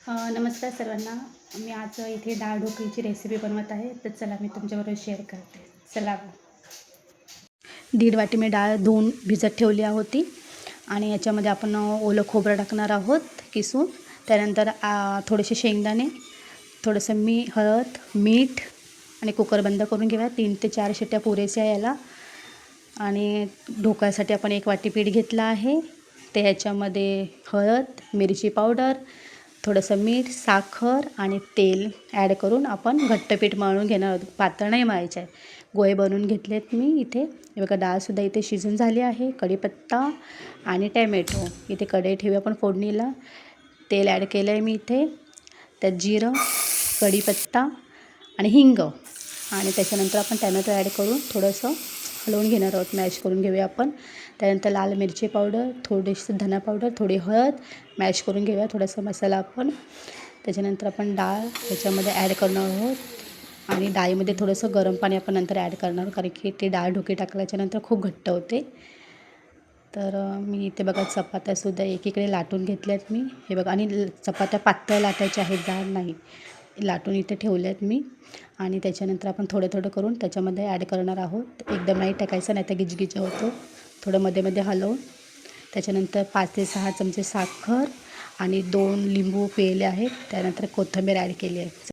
नमस्कार सर्वांना. मी आज इथे डाळ ढोकळीची रेसिपी बनवत आहे. तर चला मी तुमच्याबरोबर शेअर करते. चला. 1.5 वाटी मी डाळ धुवून भिजत ठेवली होती आणि याच्यामध्ये आपण ओलं खोबरं टाकणार आहोत किसून. त्यानंतर थोडेसे शेंगदाणे, थोडंसं हळद, मीठ आणि कुकर बंद करून घेऊया. 3 ते 4 शिट्ट्या पुरेशा याला. आणि ढोकळ्यासाठी आपण 1 वाटी पीठ घेतलं आहे. ते ह्याच्यामध्ये हळद, मिरची पावडर, थोडंसं मीठ, साखर आणि तेल ॲड करून आपण घट्ट पीठ मळून घेणार आहोत. पातळ नाही मळायचं आहे. गोळे बनवून घेतलेत मी इथे. हे बघा डाळसुद्धा इथे शिजून झाली आहे. कढीपत्ता आणि टॅमॅटो इथे कढई ठेवूया आपण फोडणीला. तेल ॲड केलं आहे मी इथे. त्यात जिरं, कढीपत्ता आणि हिंग आणि त्याच्यानंतर आपण टॅमॅटो ॲड करून थोडंसं हलवून घेणार आहोत. मॅश करून घेऊया आपण. त्यानंतर लाल मिरची पावडर, थोडीशी धना पावडर, थोडी हळद मॅश करून घेऊया. थोडासा मसाला आपण. त्याच्यानंतर आपण डाळ ह्याच्यामध्ये ॲड करणार आहोत आणि डाळीमध्ये थोडंसं गरम पाणी आपण नंतर ॲड करणार आहोत, कारण की ते डाळ ढोकळी टाकल्याच्यानंतर खूप घट्ट होते. तर मी इथे बघा चपात्यासुद्धा एकीकडे लाटून घेतल्यात मी. हे बघा, आणि चपात्या पातळ लाटायच्या आहेत, जाड नाही. लाटून इथे ठेवल्यात मी. आणि त्याच्यानंतर आपण थोडं थोडं करून त्याच्यामध्ये ॲड करणार आहोत. एकदम नाही टाकायचं, नाही तर गिजगिजा होतो. थोडं मध्ये मध्ये हलवून त्याच्यानंतर 5 ते 6 चमचे साखर आणि 2 लिंबू पिळले आहेत. त्यानंतर कोथिंबीर ॲड केली आहे.